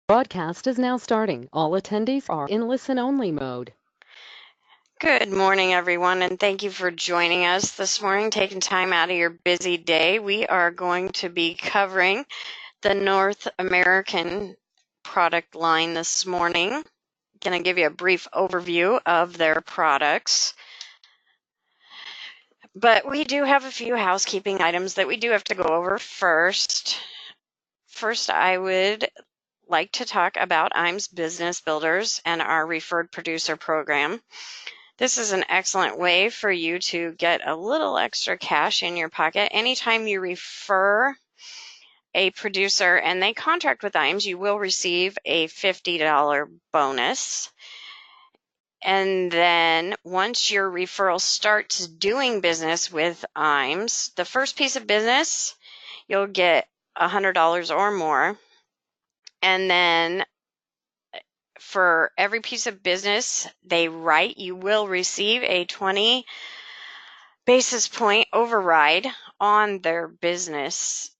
Broadcast is now starting. All attendees are in listen-only mode. Good morning, everyone, and thank you for joining us this morning, taking time out of your busy day. We are going to be covering the North American product line this morning. Going to give you a brief overview of their products. But we do have a few housekeeping items that we do have to go over first. First, I would like to talk about IME's Business Builders and our Referred Producer Program. This is an excellent way for you to get a little extra cash in your pocket. Anytime you refer a producer and they contract with IMES, you will receive a $50 bonus. And then once your referral starts doing business with IMES, the first piece of business, you'll get $100 or more. And then for every piece of business they write, you will receive a 20 basis point override on their business.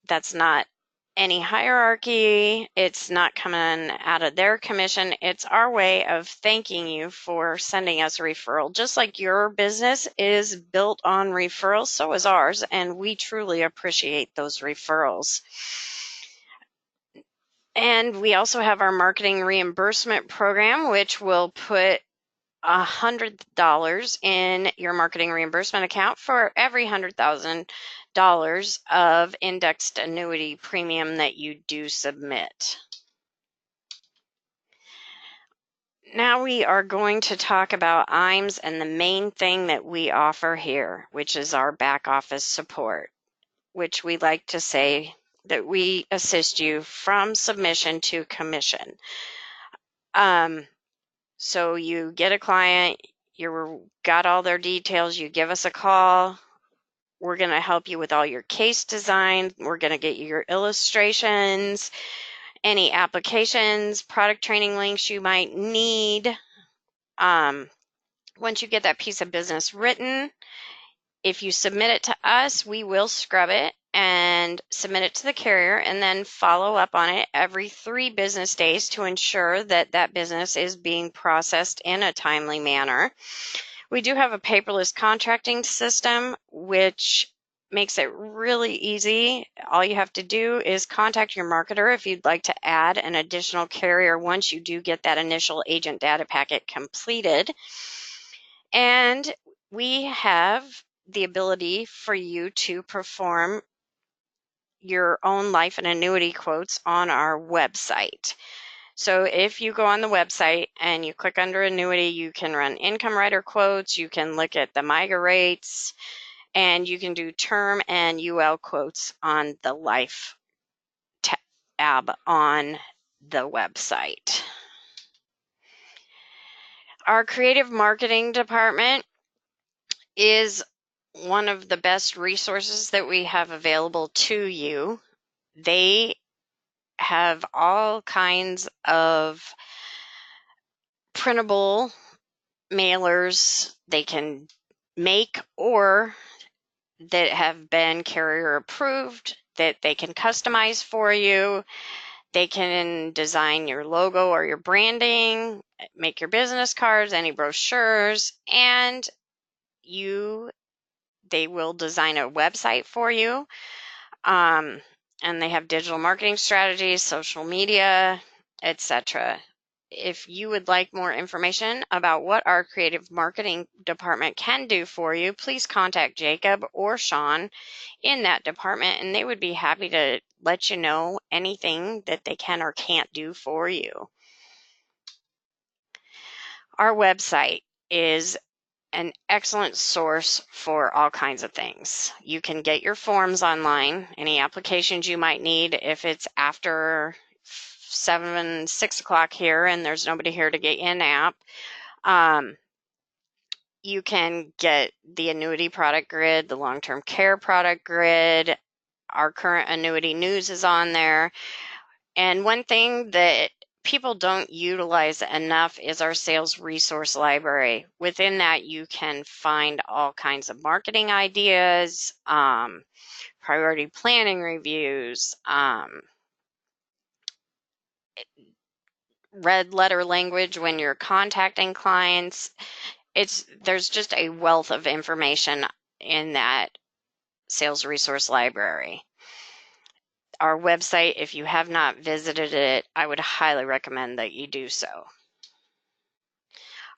That's not any hierarchy. It's not coming out of their commission. It's our way of thanking you for sending us a referral. Just like your business is built on referrals, so is ours, and we truly appreciate those referrals. And we also have our marketing reimbursement program, which will put $100 in your marketing reimbursement account for every $100,000 of indexed annuity premium that you do submit. Now we are going to talk about IMES and the main thing that we offer here, which is our back office support, which we like to say that we assist you from submission to commission. So you get a client, you got all their details, you give us a call. We're going to help you with all your case design. We're going to get you your illustrations, any applications, product training links you might need. Once you get that piece of business written, if you submit it to us, we will scrub it and submit it to the carrier and then follow up on it every 3 business days to ensure that that business is being processed in a timely manner. We do have a paperless contracting system, which makes it really easy. All you have to do is contact your marketer if you'd like to add an additional carrier once you do get that initial agent data packet completed. And we have the ability for you to perform your own life and annuity quotes on our website. So if you go on the website and you click under annuity, you can run income rider quotes, you can look at the MIGA rates, and you can do term and UL quotes on the life tab on the website. Our creative marketing department is one of the best resources that we have available to you. They have all kinds of printable mailers they can make or that have been carrier approved that they can customize for you. They can design your logo or your branding, make your business cards, any brochures, and they will design a website for you. And they have digital marketing strategies, social media, etc. If you would like more information about what our creative marketing department can do for you, please contact Jacob or Sean in that department, and they would be happy to let you know anything that they can or can't do for you. Our website is an excellent source for all kinds of things. You can get your forms online, any applications you might need if it's after 6 o'clock here and there's nobody here to get you an app. You can get the annuity product grid, the long-term care product grid. Our current annuity news is on there. And one thing that people don't utilize enough is our sales resource library. Within that, you can find all kinds of marketing ideas, priority planning reviews, red letter language when you're contacting clients. There's just a wealth of information in that sales resource library. Our website, if you have not visited it, I would highly recommend that you do so.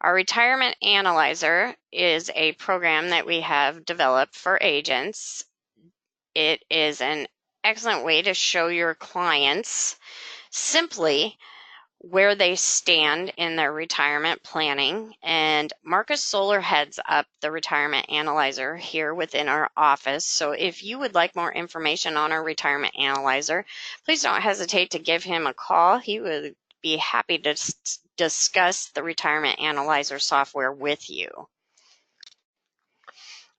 Our Retirement Analyzer is a program that we have developed for agents. It is an excellent way to show your clients simply where they stand in their retirement planning. And Marcus Solar heads up the Retirement Analyzer here within our office. So if you would like more information on our Retirement Analyzer, please don't hesitate to give him a call. He would be happy to discuss the Retirement Analyzer software with you.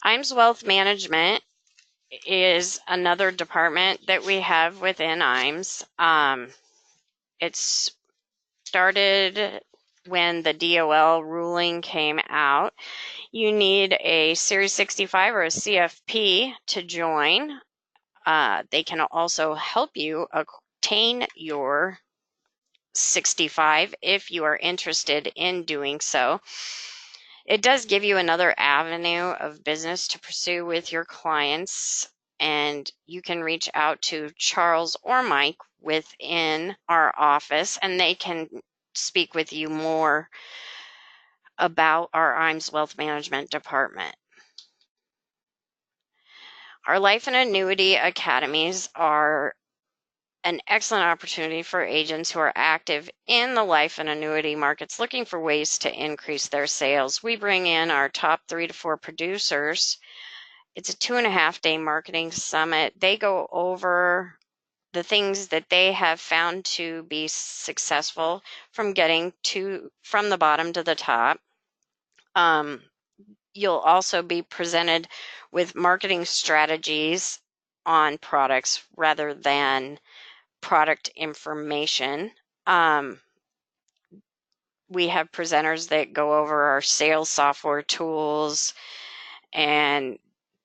IMS Wealth Management is another department that we have within IMS. It's started when the DOL ruling came out. You need a Series 65 or a CFP to join. They can also help you obtain your 65 if you are interested in doing so. It does give you another avenue of business to pursue with your clients, and you can reach out to Charles or Mike within our office, and they can speak with you more about our IMS Wealth Management Department. Our Life and Annuity Academies are an excellent opportunity for agents who are active in the life and annuity markets looking for ways to increase their sales. We bring in our top 3 to 4 producers. It's a 2.5-day marketing summit. They go over the things that they have found to be successful from getting from the bottom to the top. You'll also be presented with marketing strategies on products rather than product information. We have presenters that go over our sales software tools and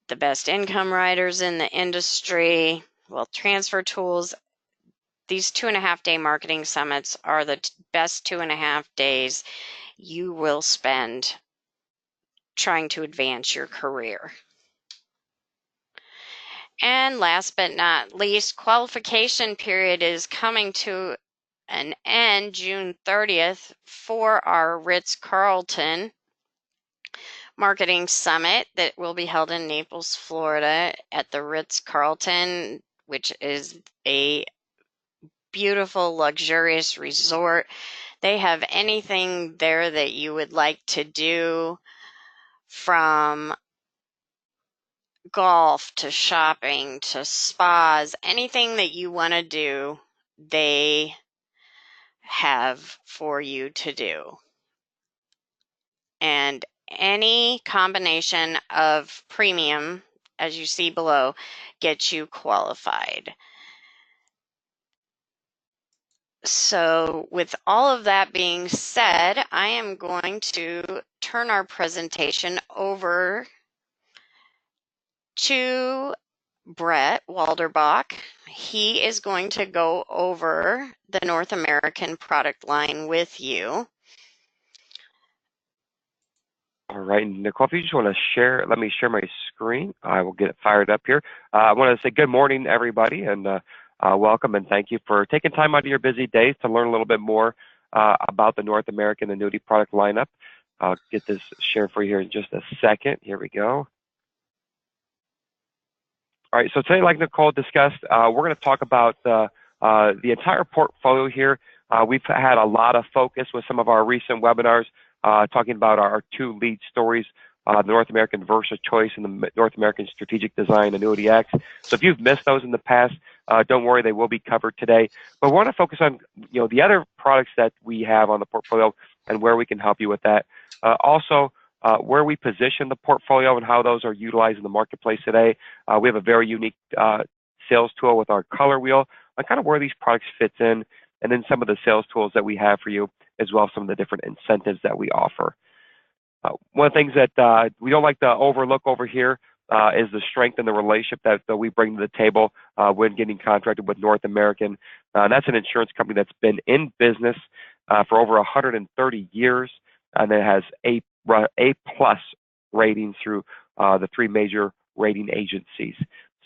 the best income writers in the industry, wealth transfer tools. These 2.5-day marketing summits are the best 2.5 days you will spend trying to advance your career. And last but not least, qualification period is coming to an end June 30th for our Ritz-Carlton Marketing Summit that will be held in Naples, Florida at the Ritz-Carlton, which is a beautiful, luxurious resort. They have anything there that you would like to do, from golf to shopping to spas, anything that you want to do, they have for you to do. And any combination of premium, as you see below, gets you qualified. So with all of that being said, I am going to turn our presentation over to Brett Walderbach. He is going to go over the North American product line with you. All right, Nicole, if you just want to share, let me share my screen. I will get it fired up here. I want to say good morning, everybody, and welcome and thank you for taking time out of your busy days to learn a little bit more about the North American annuity product lineup. I'll get this shared for you here in just a second. Here we go. All right, so today, like Nicole discussed, we're going to talk about the entire portfolio here. We've had a lot of focus with some of our recent webinars talking about our 2 lead stories, the North American Versa Choice and the North American Strategic Design Annuity X. So if you've missed those in the past, don't worry, they will be covered today. But we want to focus on the other products that we have on the portfolio and where we can help you with that. Also, where we position the portfolio and how those are utilized in the marketplace today. We have a very unique sales tool with our color wheel on kind of where these products fits in, and then some of the sales tools that we have for you, as well as some of the different incentives that we offer. One of the things that we don't like to overlook over here, is the strength and the relationship that we bring to the table when getting contracted with North American. That's an insurance company that's been in business for over 130 years, and it has A plus ratings through the 3 major rating agencies.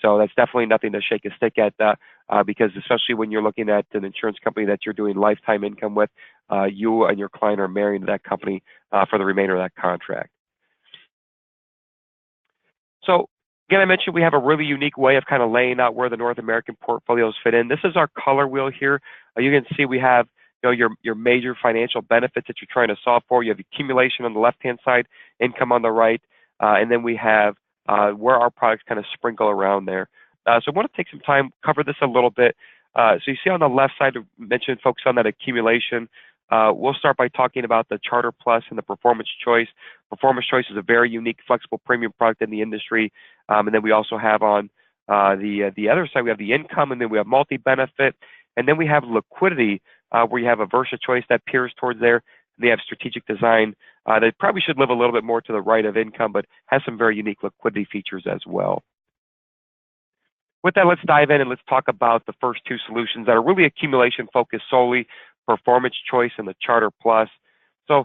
So that's definitely nothing to shake a stick at, because especially when you're looking at an insurance company that you're doing lifetime income with, you and your client are marrying to that company for the remainder of that contract. So again, I mentioned we have a really unique way of kind of laying out where the North American portfolios fit in. This is our color wheel here. You can see we have your major financial benefits that you're trying to solve for. You have accumulation on the left-hand side, income on the right, and then we have where our products kind of sprinkle around there. So I want to take some time, cover this a little bit. So you see on the left side, mentioned focus on that accumulation. We'll start by talking about the Charter Plus and the Performance Choice. Performance Choice is a very unique, flexible premium product in the industry. And then we also have on the other side, we have the income, and then we have multi-benefit. And then we have liquidity, where you have a Versa Choice that peers towards there. They have strategic design. They probably should live a little bit more to the right of income, but has some very unique liquidity features as well. With that, let's dive in and let's talk about the first 2 solutions that are really accumulation focused solely, Performance Choice and the Charter Plus. So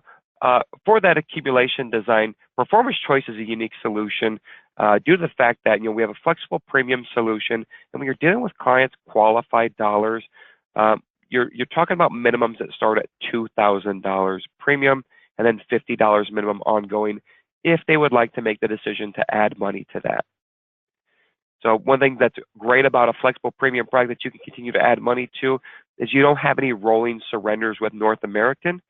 for that accumulation design, Performance Choice is a unique solution due to the fact that we have a flexible premium solution, and when you're dealing with clients' qualified dollars, you're talking about minimums that start at $2,000 premium and then $50 minimum ongoing if they would like to make the decision to add money to that. So one thing that's great about a flexible premium product that you can continue to add money to is you don't have any rolling surrenders with North American.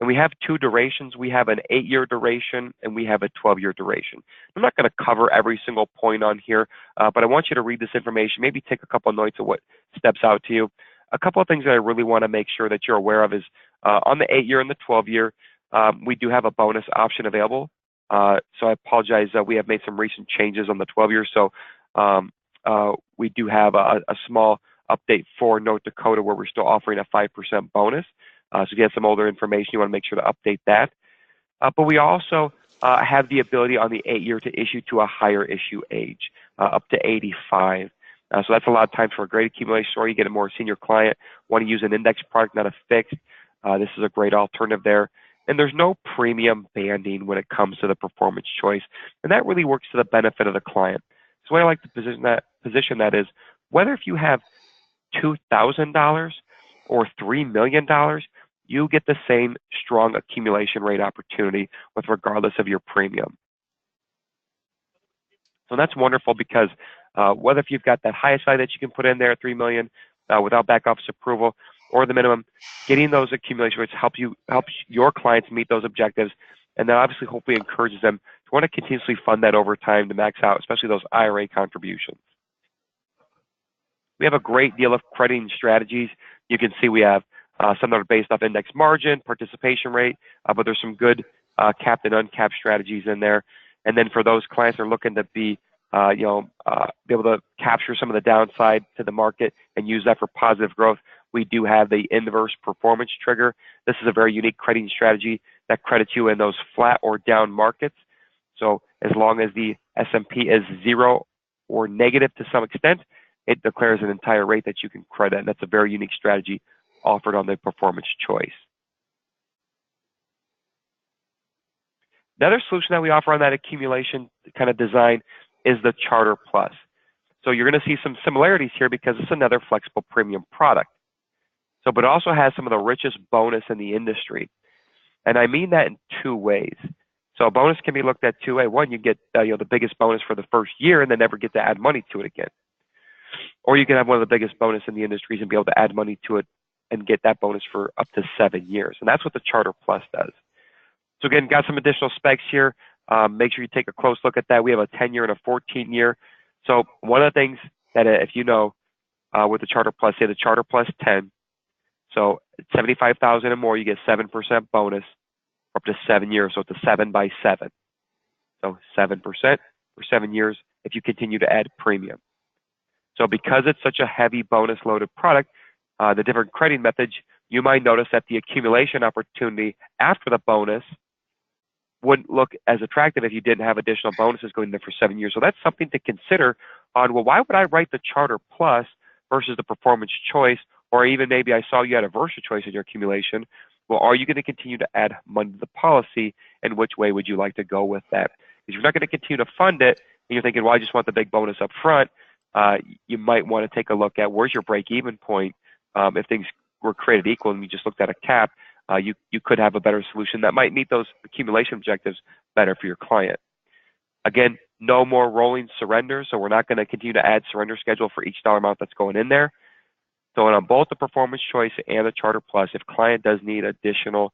And we have 2 durations. We have an 8-year duration and we have a 12-year duration. I'm not going to cover every single point on here, but I want you to read this information, maybe take a couple of notes of what steps out to you. A couple of things that I really want to make sure that you're aware of is on the 8-year and the 12-year, we do have a bonus option available. So I apologize, we have made some recent changes on the 12-year. So we do have a small update for North Dakota where we're still offering a 5% bonus. So if you have some older information, you want to make sure to update that. But we also have the ability on the 8-year to issue to a higher issue age, up to 85. So that's a lot of times for a great accumulation story. You get a more senior client, want to use an index product, not a fixed. This is a great alternative there. And there's no premium banding when it comes to the Performance Choice. And that really works to the benefit of the client. So the way I like to position that is, whether if you have $2,000 or $3 million, you get the same strong accumulation rate opportunity with regardless of your premium. So that's wonderful because whether if you've got that highest value that you can put in there at $3 million without back office approval, or the minimum, getting those accumulation rates helps your clients meet those objectives, and then obviously hopefully encourages them to want to continuously fund that over time to max out, especially those IRA contributions. We have a great deal of crediting strategies. You can see we have some that are based off index margin, participation rate, but there's some good capped and uncapped strategies in there. And then for those clients that are looking to be be able to capture some of the downside to the market and use that for positive growth, we do have the inverse performance trigger. This is a very unique crediting strategy that credits you in those flat or down markets. So as long as the S&P is 0 or negative to some extent, it declares an entire rate that you can credit, and that's a very unique strategy offered on the Performance Choice. Another solution that we offer on that accumulation kind of design is the Charter Plus. So you're going to see some similarities here because it's another flexible premium product. So, but it also has some of the richest bonus in the industry. And I mean that in 2 ways. So a bonus can be looked at 2 ways. One, you get the biggest bonus for the first year and then never get to add money to it again. Or you can have one of the biggest bonus in the industries and be able to add money to it and get that bonus for up to 7 years. And that's what the Charter Plus does. So again, got some additional specs here. Make sure you take a close look at that. We have a 10-year and a 14-year. So one of the things that if you know with the Charter Plus, say the Charter Plus 10, so $75,000 or more, you get 7% bonus for up to 7 years. So it's a 7 by 7. So 7% for 7 years if you continue to add premium. So because it's such a heavy bonus loaded product, the different crediting methods, you might notice that the accumulation opportunity after the bonus wouldn't look as attractive if you didn't have additional bonuses going there for 7 years. So that's something to consider on, well, why would I write the Charter Plus versus the Performance Choice? Or even maybe I saw you had a Versa Choice in your accumulation. Well, are you going to continue to add money to the policy, and which way would you like to go with that? If you're not going to continue to fund it, and you're thinking, well, I just want the big bonus up front, you might want to take a look at where's your break-even point. If things were created equal and you just looked at a cap, you could have a better solution that might meet those accumulation objectives better for your client. Again, no more rolling surrenders, so we're not going to continue to add surrender schedule for each dollar amount that's going in there. So on both the Performance Choice and the Charter Plus, if client does need additional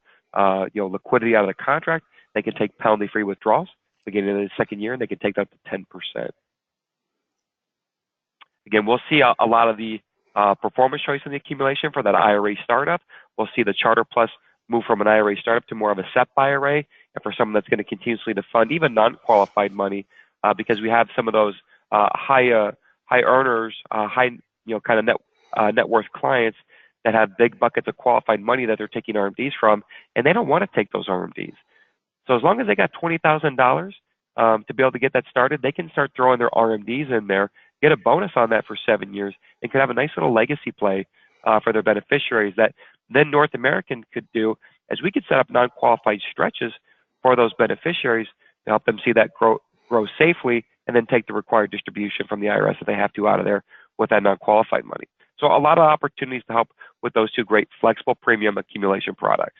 liquidity out of the contract, they can take penalty-free withdrawals beginning in the second year, and they can take that to 10%. Again, we'll see a lot of the Performance Choice in the accumulation for that IRA startup. We'll see the Charter Plus move from an IRA startup to more of a SEP IRA, and for someone that's going to continuously to fund even non-qualified money, because we have some of those high earners, kind of net worth clients that have big buckets of qualified money that they're taking RMDs from, and they don't want to take those RMDs. So as long as they got $20,000 to be able to get that started, they can start throwing their RMDs in there, get a bonus on that for 7 years, and could have a nice little legacy play for their beneficiaries that then North American could do, as we could set up non-qualified stretches for those beneficiaries to help them see that grow safely, and then take the required distribution from the IRS if they have to out of there with that non-qualified money. So a lot of opportunities to help with those two great flexible premium accumulation products.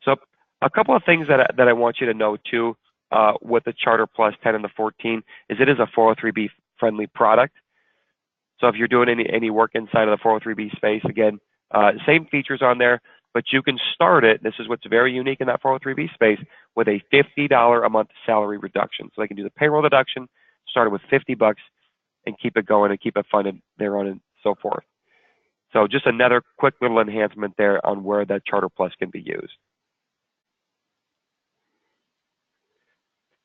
So a couple of things that I want you to know too with the Charter Plus 10 and the 14 is it is a 403B friendly product. So if you're doing any work inside of the 403B space, again, same features on there, but you can start it. This is what's very unique in that 403B space with a $50 a month salary reduction. So they can do the payroll deduction, start it with $50 and keep it going and keep it funded thereon and so forth. So just another quick little enhancement there on where that Charter Plus can be used.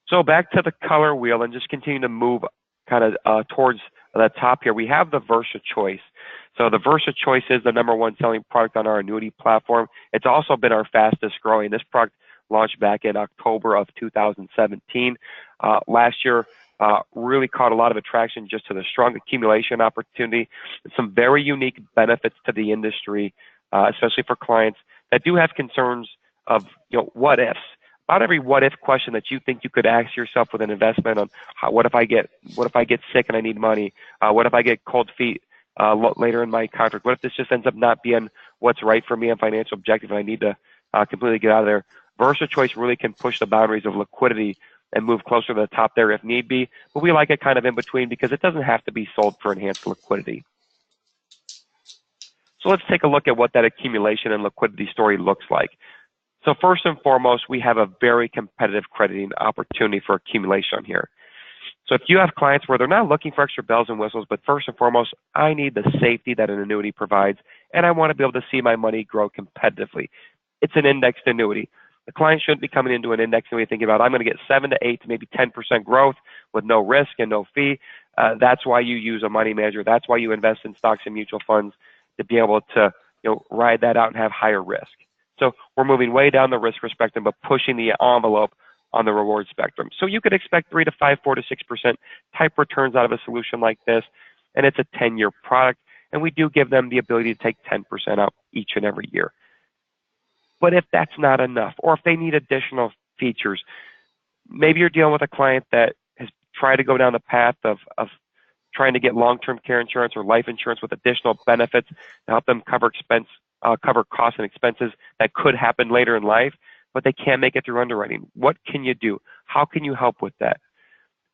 So back to the color wheel and just continue to move kind of towards the top here. We have the Versa Choice. So the Versa Choice is the #1 selling product on our annuity platform. It's also been our fastest growing. This product launched back in October of 2017. Last year, really caught a lot of attraction just to the strong accumulation opportunity and some very unique benefits to the industry, especially for clients that do have concerns of what ifs. About every what if question that you think you could ask yourself with an investment on what if I get sick and I need money? What if I get cold feet later in my contract? What if this just ends up not being what's right for me and financial objective and I need to completely get out of there? Versa Choice really can push the boundaries of liquidity and move closer to the top there if need be, but we like it kind of in between because it doesn't have to be sold for enhanced liquidity. So let's take a look at what that accumulation and liquidity story looks like. So first and foremost, we have a very competitive crediting opportunity for accumulation here. So if you have clients where they're not looking for extra bells and whistles, but first and foremost, I need the safety that an annuity provides, and I want to be able to see my money grow competitively. It's an indexed annuity. The client shouldn't be coming into an index annuity thinking about, I'm going to get 7 to 8 to maybe 10% growth with no risk and no fee. That's why you use a money manager. That's why you invest in stocks and mutual funds to be able to ride that out and have higher risk. So we're moving way down the risk spectrum, but pushing the envelope on the reward spectrum. So you could expect 3 to 5, 4 to 6% type returns out of a solution like this, and it's a 10-year product, and we do give them the ability to take 10% out each and every year. But if that's not enough, or if they need additional features, maybe you're dealing with a client that has tried to go down the path of trying to get long-term care insurance or life insurance with additional benefits to help them cover costs and expenses that could happen later in life, but they can't make it through underwriting. What can you do? How can you help with that?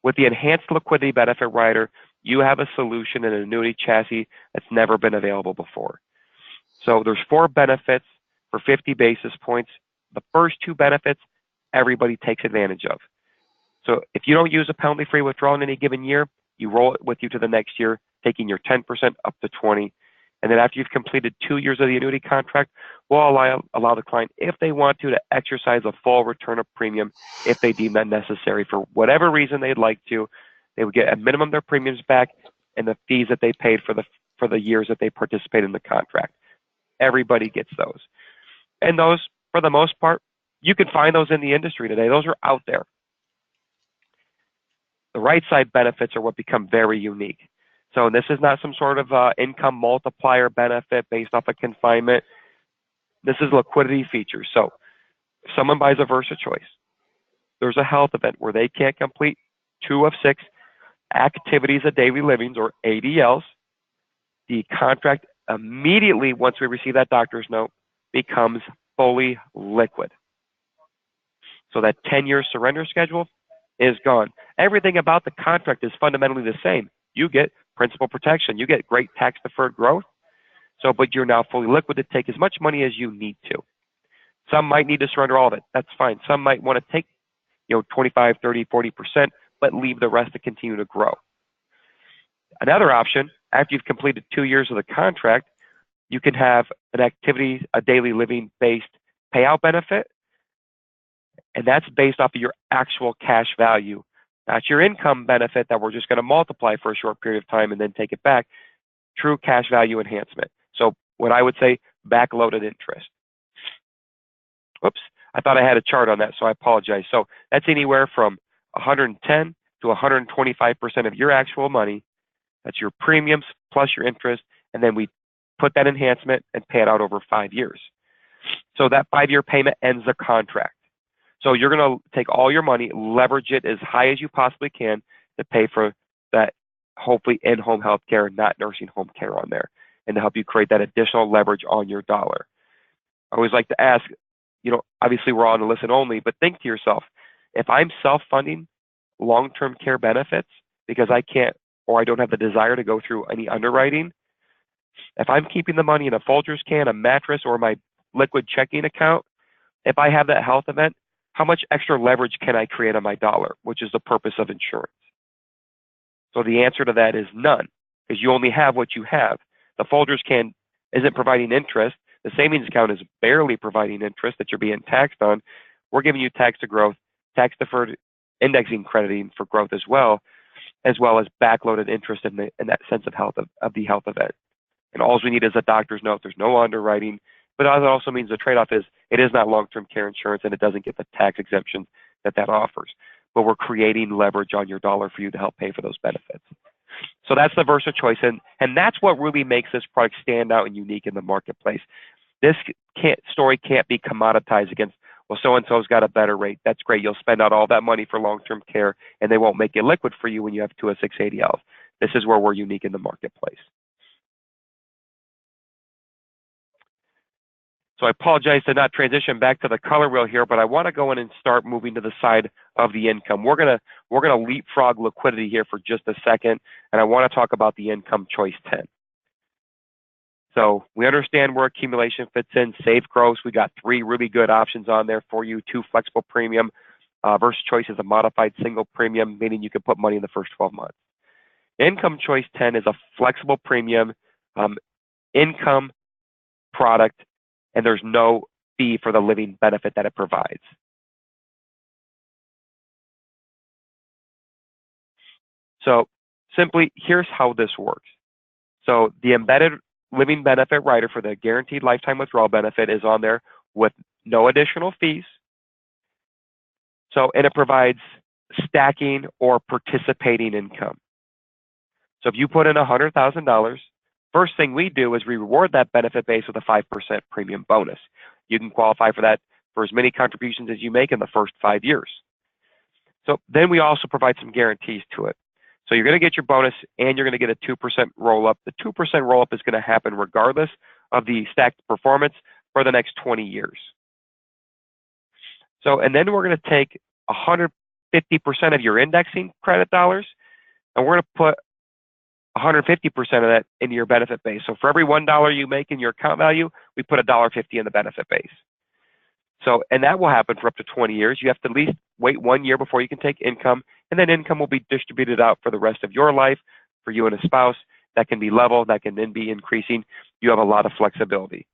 With the enhanced liquidity benefit rider, you have a solution in an annuity chassis that's never been available before. So there's 4 benefits for 50 basis points. The first 2 benefits, everybody takes advantage of. So if you don't use a penalty-free withdrawal in any given year, you roll it with you to the next year, taking your 10% up to 20. And then after you've completed 2 years of the annuity contract, we'll allow the client, if they want to exercise a full return of premium if they deem that necessary for whatever reason they'd like to. They would get at minimum their premiums back and the fees that they paid for the years that they participate in the contract. Everybody gets those. And those, for the most part, you can find those in the industry today. Those are out there. The right side benefits are what become very unique. So this is not some sort of income multiplier benefit based off of confinement. This is liquidity features. So if someone buys a Versa Choice, there's a health event where they can't complete 2 of 6 activities of daily livings, or ADLs. The contract immediately, once we receive that doctor's note, becomes fully liquid. So that 10-year surrender schedule is gone. Everything about the contract is fundamentally the same. You get principal protection. You get great tax-deferred growth. So, but you're now fully liquid to take as much money as you need to. Some might need to surrender all of it. That's fine. Some might want to take, 25, 30, 40%, but leave the rest to continue to grow. Another option, after you've completed 2 years of the contract, you can have an activity, a daily living based payout benefit. And that's based off of your actual cash value, not your income benefit that we're just going to multiply for a short period of time and then take it back. True cash value enhancement. So what I would say, backloaded interest. Oops, I thought I had a chart on that, so I apologize. So that's anywhere from 110 to 125% of your actual money. That's your premiums plus your interest, and then we put that enhancement and pay it out over 5 years. So that 5-year payment ends the contract. So you're going to take all your money, leverage it as high as you possibly can to pay for that, hopefully in-home health care, not nursing home care on there, and to help you create that additional leverage on your dollar. I always like to ask, obviously we're on a listen only, but think to yourself, if I'm self-funding long-term care benefits because I can't or I don't have the desire to go through any underwriting, if I'm keeping the money in a Folgers can, a mattress, or my liquid checking account, if I have that health event, how much extra leverage can I create on my dollar, which is the purpose of insurance? So the answer to that is none, because you only have what you have. The Folgers can isn't providing interest. The savings account is barely providing interest that you're being taxed on. We're giving you tax to growth, tax deferred indexing crediting for growth as well as backloaded interest in that sense of health of the health event. And all we need is a doctor's note. There's no underwriting. But that also means the trade-off is it is not long-term care insurance, and it doesn't get the tax exemption that offers. But we're creating leverage on your dollar for you to help pay for those benefits. So that's the Versa Choice, and that's what really makes this product stand out and unique in the marketplace. This story can't be commoditized against, well, so-and-so's got a better rate. That's great. You'll spend out all that money for long-term care, and they won't make it liquid for you when you have 2 of 6 ADLs. This is where we're unique in the marketplace. So I apologize to not transition back to the color wheel here, but I want to go in and start moving to the side of the income. We're gonna leapfrog liquidity here for just a second, and I want to talk about the income choice 10. So we understand where accumulation fits in, safe gross. We got 3 really good options on there for you. 2 flexible premium. Versa Choice is a modified single premium, meaning you can put money in the first 12 months. Income choice 10 is a flexible premium income product, and there's no fee for the living benefit that it provides. So simply, here's how this works. So the embedded living benefit rider for the guaranteed lifetime withdrawal benefit is on there with no additional fees. So, and it provides stacking or participating income. So if you put in $100,000, first thing we do is we reward that benefit base with a 5% premium bonus. You can qualify for that for as many contributions as you make in the first 5 years. So then we also provide some guarantees to it. So you're going to get your bonus and you're going to get a 2% roll-up. The 2% roll-up is going to happen regardless of the stacked performance for the next 20 years. So, and then we're going to take 150% of your indexing credit dollars, and we're going to put 150% of that into your benefit base. So for every $1 you make in your account value, we put $1.50 in the benefit base. So, and that will happen for up to 20 years. You have to at least wait 1 year before you can take income, and then income will be distributed out for the rest of your life for you and a spouse. That can be level, that can then be increasing. You have a lot of flexibility.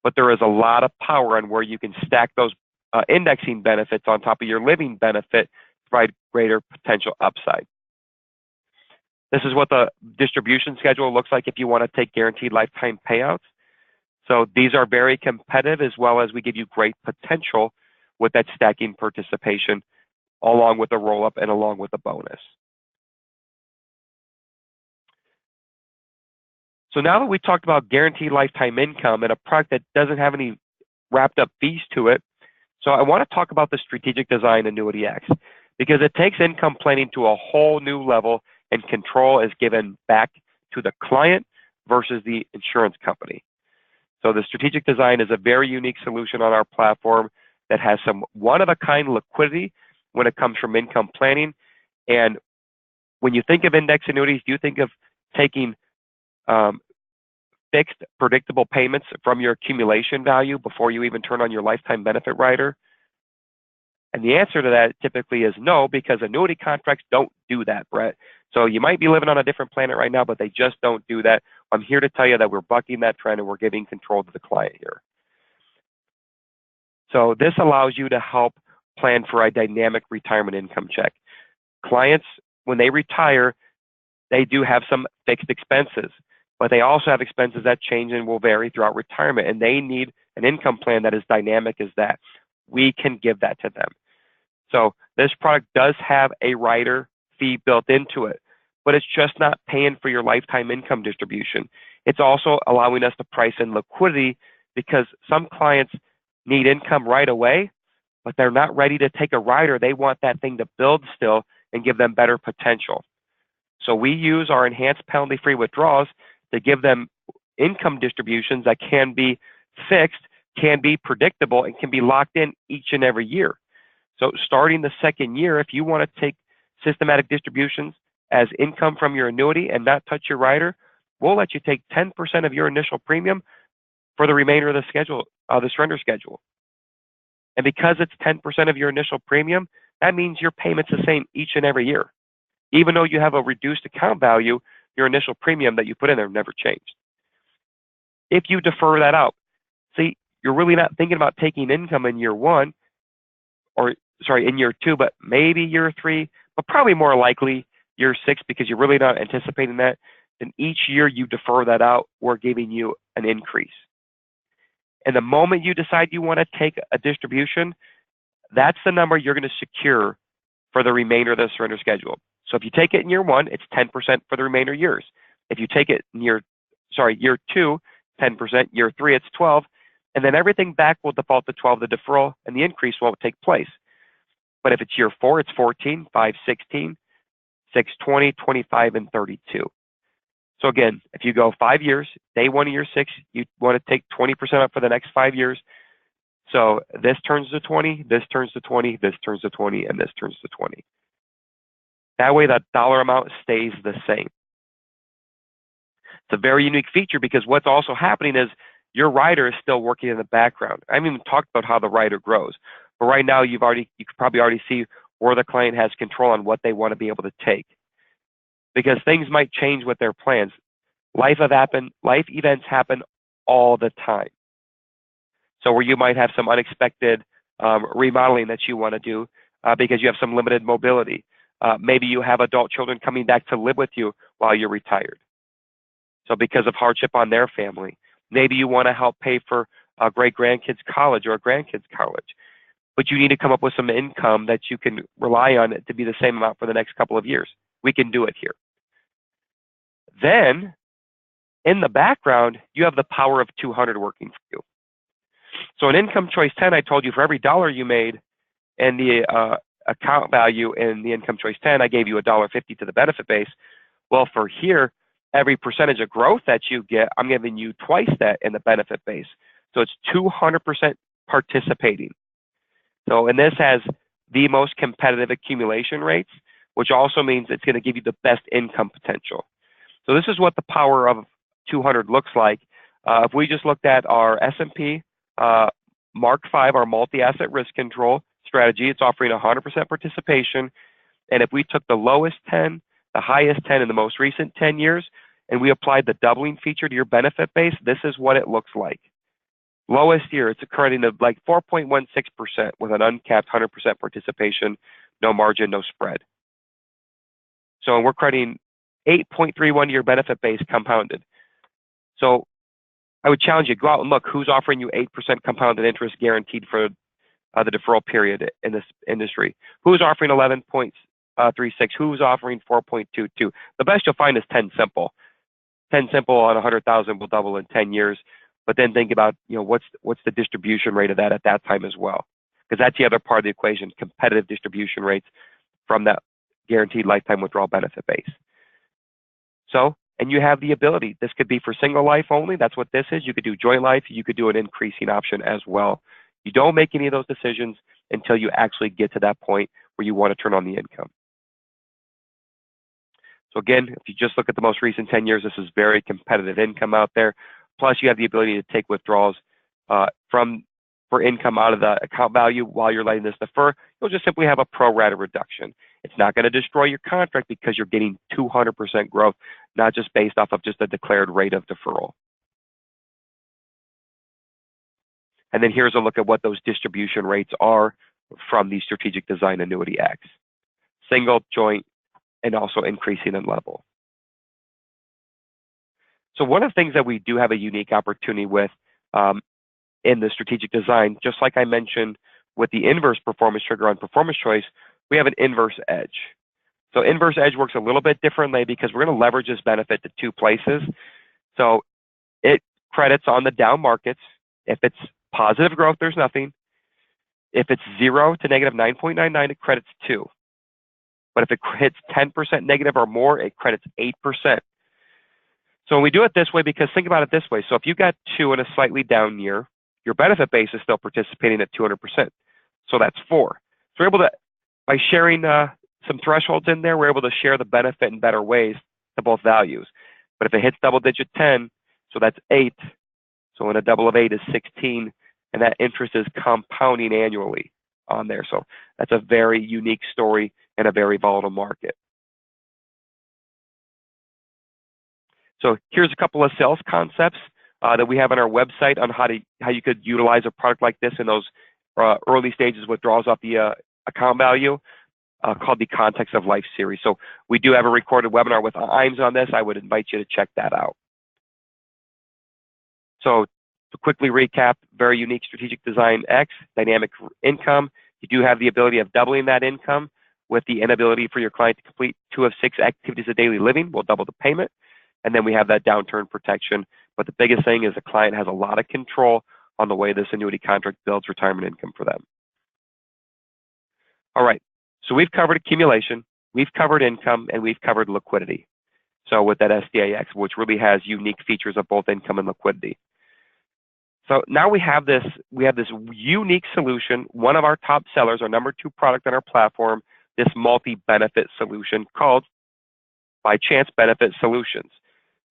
But there is a lot of power on where you can stack those indexing benefits on top of your living benefit to provide greater potential upside. This is what the distribution schedule looks like if you want to take guaranteed lifetime payouts. So these are very competitive, as well as we give you great potential with that stacking participation, along with a roll-up and along with a bonus. So now that we talked about guaranteed lifetime income and a product that doesn't have any wrapped up fees to it, so I want to talk about the Strategic Design Annuity X, because it takes income planning to a whole new level, and control is given back to the client versus the insurance company. So the Strategic Design is a very unique solution on our platform that has some one-of-a-kind liquidity when it comes from income planning. And when you think of index annuities, do you think of taking fixed, predictable payments from your accumulation value before you even turn on your lifetime benefit rider? And the answer to that typically is no, because annuity contracts don't do that, Brett. So you might be living on a different planet right now, but they just don't do that. I'm here to tell you that we're bucking that trend and we're giving control to the client here. So this allows you to help plan for a dynamic retirement income check. Clients, when they retire, they do have some fixed expenses, but they also have expenses that change and will vary throughout retirement, and they need an income plan that is dynamic as that. We can give that to them. So this product does have a rider fee built into it, but it's just not paying for your lifetime income distribution. It's also allowing us to price in liquidity, because some clients need income right away, but they're not ready to take a rider. They want that thing to build still and give them better potential. So we use our enhanced penalty-free withdrawals to give them income distributions that can be fixed, can be predictable, and can be locked in each and every year. So starting the second year, if you want to take systematic distributions as income from your annuity and not touch your rider, we'll let you take 10% of your initial premium for the remainder of the schedule, the surrender schedule. And because it's 10% of your initial premium, that means your payment's the same each and every year. Even though you have a reduced account value, your initial premium that you put in there never changed. If you defer that out, see, you're really not thinking about taking income in year one, or sorry, in year two, but maybe year three, but probably more likely year six, because you're really not anticipating that. Then each year you defer that out, we're giving you an increase. And the moment you decide you want to take a distribution, that's the number you're going to secure for the remainder of the surrender schedule. So if you take it in year one, it's 10% for the remainder years. If you take it in year two, 10%, year three, it's 12, and then everything back will default to 12, the deferral, and the increase won't take place. But if it's year four, it's 14, 5, 16, 6, 20, 25, and 32. So again, if you go 5 years, day one of year six, you want to take 20% up for the next 5 years. So this turns to 20, this turns to 20, this turns to 20, and this turns to 20. That way that dollar amount stays the same. It's a very unique feature, because what's also happening is your rider is still working in the background. I haven't even talked about how the rider grows, but right now you could probably already see where the client has control on what they want to be able to take, because things might change with their plans. Life events happen all the time. So where you might have some unexpected remodeling that you want to do because you have some limited mobility. Maybe you have adult children coming back to live with you while you're retired. So because of hardship on their family. Maybe you want to help pay for a great-grandkid's college or a grandkid's college. But you need to come up with some income that you can rely on to be the same amount for the next couple of years. We can do it here. Then, in the background, you have the power of 200 working for you. So in Income Choice 10, I told you for every dollar you made and the account value in the Income Choice 10, I gave you $1.50 to the benefit base. Well, for here, every percentage of growth that you get, I'm giving you twice that in the benefit base. So it's 200% participating. So, and this has the most competitive accumulation rates, which also means it's going to give you the best income potential. So this is what the power of 200 looks like. If we just looked at our S&P Mark 5, our multi-asset risk control strategy, it's offering 100% participation. And if we took the lowest 10, the highest 10 in the most recent 10 years, and we applied the doubling feature to your benefit base, this is what it looks like. Lowest year, it's accruing to like 4.16% with an uncapped 100% participation, no margin, no spread. So we're crediting 8.31 year benefit base compounded. So I would challenge you, go out and look who's offering you 8% compounded interest guaranteed for the deferral period in this industry. Who's offering 11.36? Who's offering 4.22? The best you'll find is 10 Simple. 10 Simple on 100,000 will double in 10 years. But then think about, what's the distribution rate of that at that time as well? Because that's the other part of the equation, competitive distribution rates from that guaranteed lifetime withdrawal benefit base. So, and you have the ability, this could be for single life only, that's what this is. You could do joint life, you could do an increasing option as well. You don't make any of those decisions until you actually get to that point where you want to turn on the income. So again, if you just look at the most recent 10 years, this is very competitive income out there. Plus, you have the ability to take withdrawals for income out of the account value while you're letting this defer. You'll just simply have a pro rata reduction. It's not going to destroy your contract because you're getting 200% growth, not just based off of just a declared rate of deferral. And then here's a look at what those distribution rates are from the Strategic Design Annuity X. Single, joint, and also increasing in level. So one of the things that we do have a unique opportunity with in the strategic design, just like I mentioned with the inverse performance trigger on performance choice, we have an inverse edge. So inverse edge works a little bit differently because we're going to leverage this benefit to two places. So it credits on the down markets. If it's positive growth, there's nothing. If it's 0 to negative 9.99, it credits 2. But if it hits 10% negative or more, it credits 8%. So when we do it this way, because think about it this way. So if you got 2 in a slightly down year, your benefit base is still participating at 200%. So that's 4. So we're able to, by sharing some thresholds in there, we're able to share the benefit in better ways to both values. But if it hits double digit 10, so that's 8. So in a double of 8 is 16, and that interest is compounding annually on there. So that's a very unique story in a very volatile market. So here's a couple of sales concepts that we have on our website on how you could utilize a product like this in those early stages withdrawals off the account value, called the Context of Life series. So we do have a recorded webinar with IMS on this. I would invite you to check that out. So to quickly recap, very unique Strategic Design X, dynamic income. You do have the ability of doubling that income with the inability for your client to complete 2 of 6 activities of daily living. We'll double the payment. And then we have that downturn protection. But the biggest thing is the client has a lot of control on the way this annuity contract builds retirement income for them. All right, so we've covered accumulation, we've covered income, and we've covered liquidity. So with that SDAX, which really has unique features of both income and liquidity. So now we have this unique solution, one of our top sellers, our number 2 product on our platform, this multi-benefit solution called By Chance Benefit Solutions.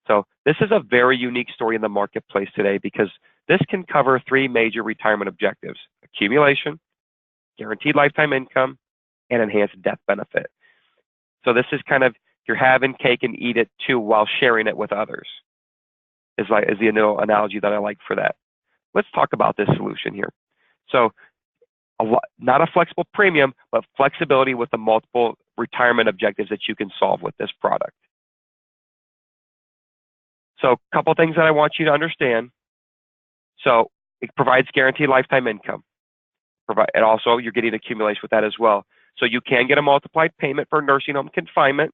So this is a very unique story in the marketplace today because this can cover 3 major retirement objectives: accumulation, guaranteed lifetime income, and enhanced death benefit. So this is kind of, you're having cake and eat it too while sharing it with others, is the analogy that I like for that. Let's talk about this solution here. So not a flexible premium, but flexibility with the multiple retirement objectives that you can solve with this product. So a couple things that I want you to understand. So it provides guaranteed lifetime income. And also you're getting accumulation with that as well. So you can get a multiplied payment for nursing home confinement.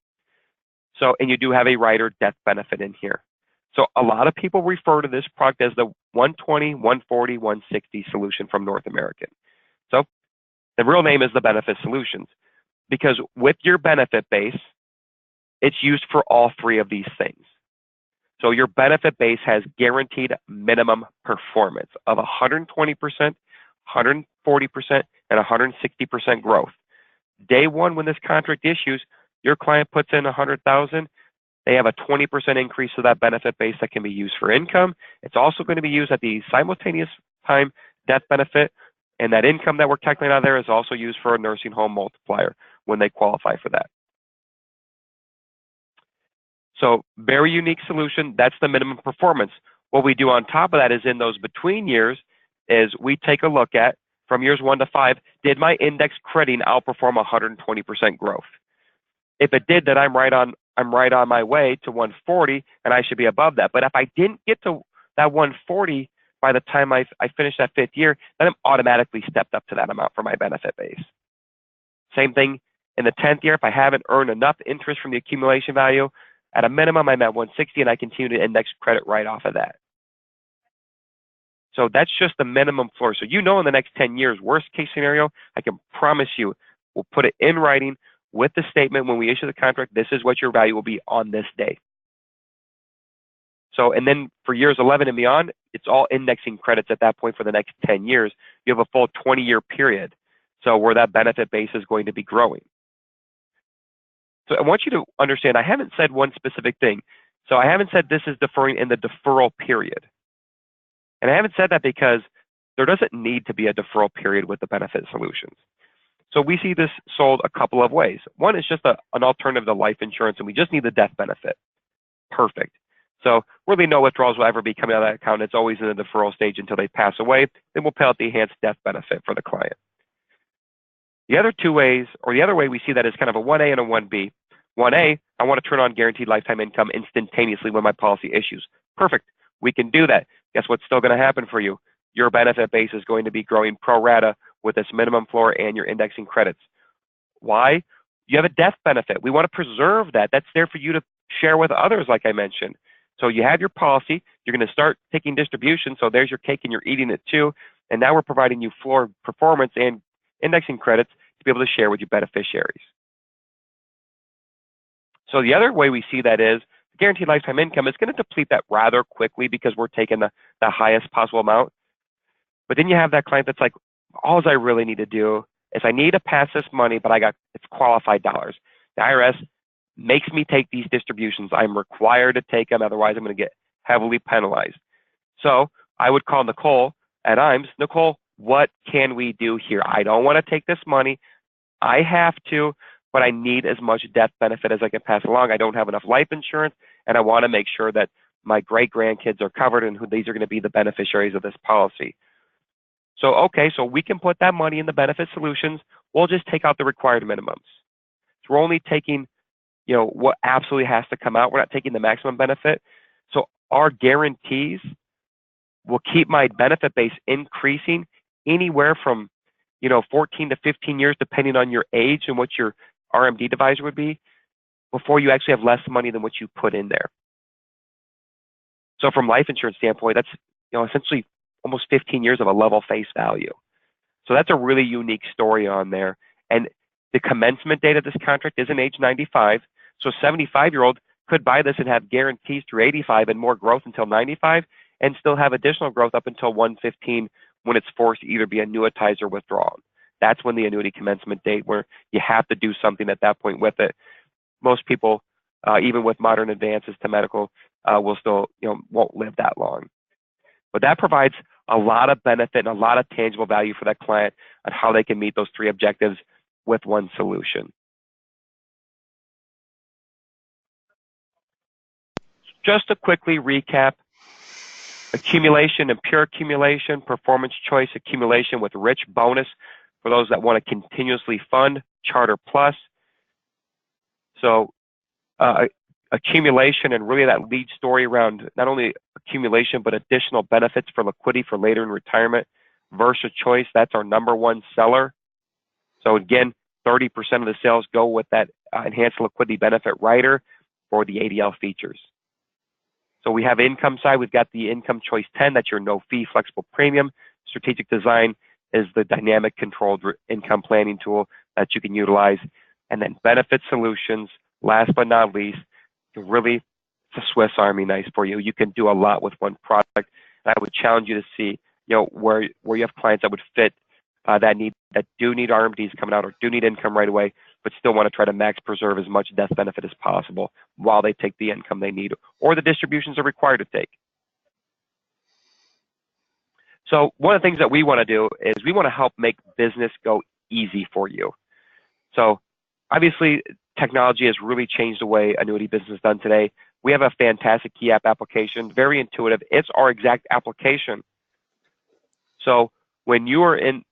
So, and you do have a rider death benefit in here. So a lot of people refer to this product as the 120, 140, 160 solution from North American. So the real name is the Benefit Solutions, because with your benefit base, it's used for all 3 of these things. So your benefit base has guaranteed minimum performance of 120%, 140%, and 160% growth. Day 1, when this contract issues, your client puts in $100,000. They have a 20% increase to that benefit base that can be used for income. It's also going to be used at the simultaneous time death benefit, and that income that we're calculating out there is also used for a nursing home multiplier when they qualify for that. So very unique solution. That's the minimum performance. What we do on top of that is in those between years is we take a look at, from years 1 to 5, did my index crediting outperform 120% growth? If it did, then I'm right on my way to 140, and I should be above that. But if I didn't get to that 140, by the time I finish that 5th year, then I'm automatically stepped up to that amount for my benefit base. Same thing in the 10th year. If I haven't earned enough interest from the accumulation value, at a minimum, I'm at 160, and I continue to index credit right off of that. So that's just the minimum floor. So in the next 10 years, worst case scenario, I can promise you, we'll put it in writing with the statement when we issue the contract, this is what your value will be on this day. So, and then for years 11 and beyond, it's all indexing credits at that point for the next 10 years. You have a full 20-year period. So where that benefit base is going to be growing. So I want you to understand, I haven't said one specific thing. So I haven't said this is deferring in the deferral period. And I haven't said that because there doesn't need to be a deferral period with the benefit solutions. So we see this sold a couple of ways. One is just an alternative to life insurance, and we just need the death benefit. Perfect. So really no withdrawals will ever be coming out of that account. It's always in the deferral stage until they pass away. Then we'll pay out the enhanced death benefit for the client. The other two ways, or the other way we see that is kind of a 1A and a 1B. 1A, I want to turn on guaranteed lifetime income instantaneously when my policy issues. Perfect. We can do that. Guess what's still going to happen for you? Your benefit base is going to be growing pro rata with this minimum floor and your indexing credits. Why? You have a death benefit. We want to preserve that. That's there for you to share with others, like I mentioned. So you have your policy. You're going to start taking distribution. So there's your cake and you're eating it too. And now we're providing you floor performance and indexing credits to be able to share with your beneficiaries. So the other way we see that is guaranteed lifetime income is going to deplete that rather quickly because we're taking the highest possible amount. But then you have that client that's like, all I really need to do is I need to pass this money, but it's qualified dollars. The IRS makes me take these distributions. I'm required to take them, otherwise I'm going to get heavily penalized. So I would call Nicole at IMES. Nicole, what can we do here? I don't want to take this money. I have to, but I need as much death benefit as I can pass along. I don't have enough life insurance, and I want to make sure that my great-grandkids are covered and who these are going to be the beneficiaries of this policy. So, okay, so we can put that money in the benefit solutions. We'll just take out the required minimums. So we're only taking, what absolutely has to come out. We're not taking the maximum benefit. So our guarantees will keep my benefit base increasing anywhere from, 14 to 15 years, depending on your age and what your RMD divisor would be, before you actually have less money than what you put in there. So from life insurance standpoint, that's, essentially almost 15 years of a level face value. So that's a really unique story on there. And the commencement date of this contract isn't age 95. So a 75-year-old could buy this and have guarantees through 85 and more growth until 95 and still have additional growth up until 115 when it's forced to either be annuitized or withdrawn. That's when the annuity commencement date where you have to do something at that point with it. Most people, even with modern advances to medical, will still, won't live that long. But that provides a lot of benefit and a lot of tangible value for that client on how they can meet those three objectives with one solution. Just to quickly recap, accumulation and pure accumulation, performance choice accumulation with rich bonus for those that want to continuously fund, Charter Plus. So accumulation and really that lead story around not only accumulation, but additional benefits for liquidity for later in retirement. Versa Choice, that's our #1 seller. So again, 30% of the sales go with that enhanced liquidity benefit rider for the ADL features. So we have income side, we've got the Income Choice 10, that's your no fee flexible premium. Strategic Design is the dynamic controlled income planning tool that you can utilize. And then Benefit Solutions, last but not least, really, it's a Swiss Army knife for you. You can do a lot with one product. And I would challenge you to see, where you have clients that would fit that do need RMDs coming out or do need income right away, but still want to try to max preserve as much death benefit as possible while they take the income they need or the distributions are required to take. So one of the things that we want to do is we want to help make business go easy for you. So obviously, technology has really changed the way annuity business is done today. We have a fantastic key app application, very intuitive. It's our exact application. So when you are in,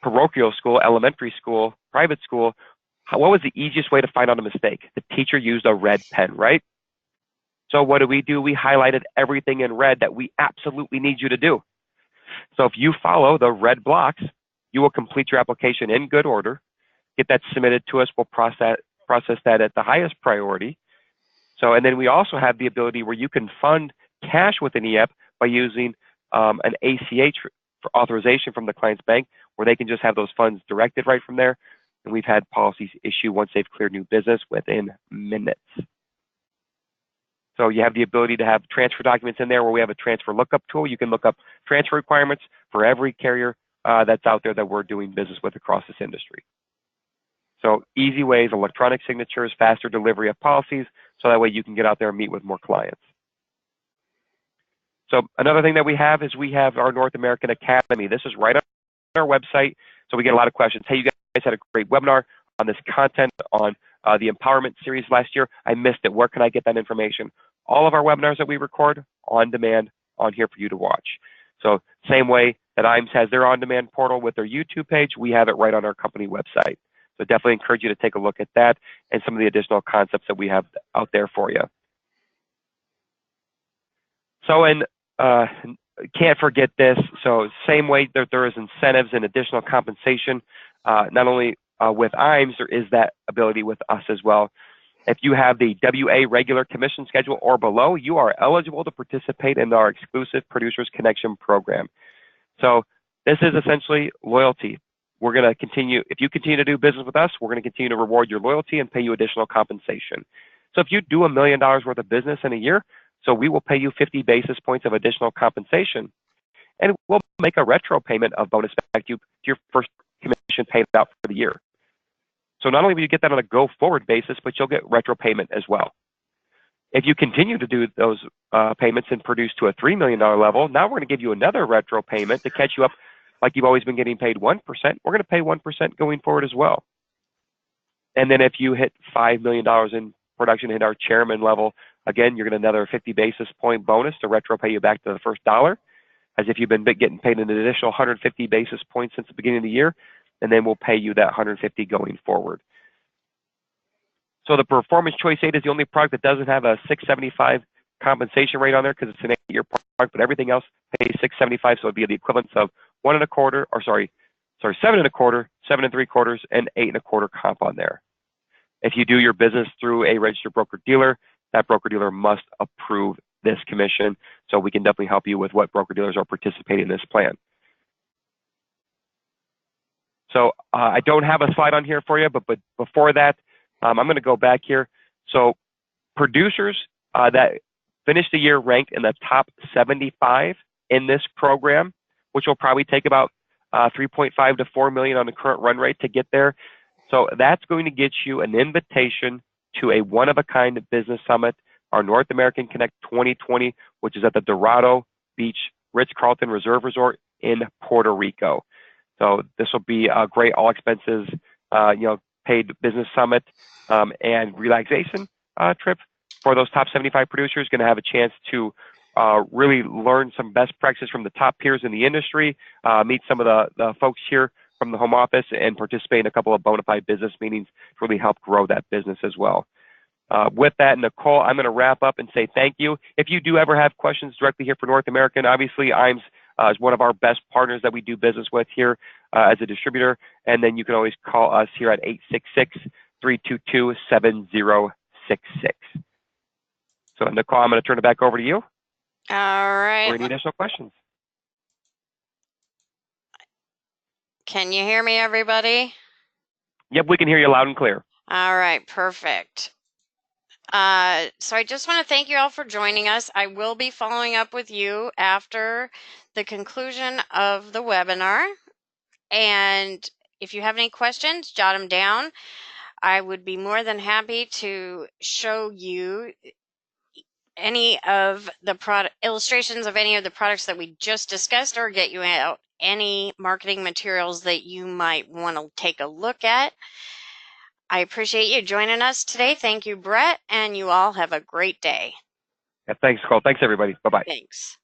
parochial school, elementary school, private school, what was the easiest way to find out a mistake? The teacher used a red pen, right? So what do? We highlighted everything in red that we absolutely need you to do. So if you follow the red blocks, you will complete your application in good order, get that submitted to us. We'll process that at the highest priority. So, and then we also have the ability where you can fund cash with an EF by using an ACH for authorization from the client's bank, where they can just have those funds directed right from there. And we've had policies issue once they've cleared new business within minutes. So you have the ability to have transfer documents in there where we have a transfer lookup tool. You can look up transfer requirements for every carrier that's out there that we're doing business with across this industry. So easy ways, electronic signatures, faster delivery of policies, so that way you can get out there and meet with more clients. So another thing that we have is we have our North American Academy. This is right on our website. So we get a lot of questions. Hey, you guys had a great webinar on this content on the empowerment series last year. I missed it. Where can I get that information? All of our webinars that we record on demand on here for you to watch. So same way that IMES has their on-demand portal with their YouTube page, we have it right on our company website. So definitely encourage you to take a look at that and some of the additional concepts that we have out there for you. So, and can't forget this. So same way that there is incentives and additional compensation, not only with IMES, there is that ability with us as well. If you have the WA regular commission schedule or below, you are eligible to participate in our exclusive Producers Connection program. So this is essentially loyalty. We're going to continue, if you continue to do business with us, we're going to continue to reward your loyalty and pay you additional compensation. So if you do $1 million worth of business in a year, so we will pay you 50 basis points of additional compensation. And we'll make a retro payment of bonus back to you to your first commission paid out for the year. So not only will you get that on a go-forward basis, but you'll get retro payment as well. If you continue to do those payments and produce to a $3 million level, now we're going to give you another retro payment to catch you up like you've always been getting paid 1%. We're going to pay 1% going forward as well. And then if you hit $5 million in production, hit our chairman level, again, you're going to another 50 basis point bonus to retro pay you back to the first dollar, as if you've been getting paid an additional 150 basis points since the beginning of the year, and then we'll pay you that 150 going forward. So the Performance Choice 8 is the only product that doesn't have a 675 compensation rate on there because it's an 8-year product, but everything else pays 675, so it'd be the equivalence of 7 1/4, 7 3/4, and 8 1/4 comp on there. If you do your business through a registered broker-dealer, that broker-dealer must approve this commission, so we can definitely help you with what broker-dealers are participating in this plan. So I don't have a slide on here for you, but before that, I'm going to go back here. So producers that finished the year ranked in the top 75 in this program, which will probably take about 3.5 to 4 million on the current run rate to get there. So that's going to get you an invitation to a one-of-a-kind business summit, our North American Connect 2020, which is at the Dorado Beach Ritz-Carlton Reserve Resort in Puerto Rico. So this will be a great all expenses, paid business summit and relaxation trip for those top 75 producers. Going to have a chance to really learn some best practices from the top peers in the industry, meet some of the folks here from the home office, and participate in a couple of bona fide business meetings to really help grow that business as well. With that, Nicole, I'm going to wrap up and say thank you. If you do ever have questions directly here for North American, obviously IMES is one of our best partners that we do business with here as a distributor. And then you can always call us here at 866-322-7066. So Nicole, I'm going to turn it back over to you. All right. For any additional questions. Can you hear me, everybody? Yep, we can hear you loud and clear. All right, perfect. So I just want to thank you all for joining us. I will be following up with you after the conclusion of the webinar. And if you have any questions, jot them down. I would be more than happy to show you any of the illustrations of any of the products that we just discussed, or get you out any marketing materials that you might want to take a look at. I appreciate you joining us today. Thank you, Brett, and you all have a great day. Yeah, thanks, Nicole. Thanks, everybody. Bye-bye. Thanks.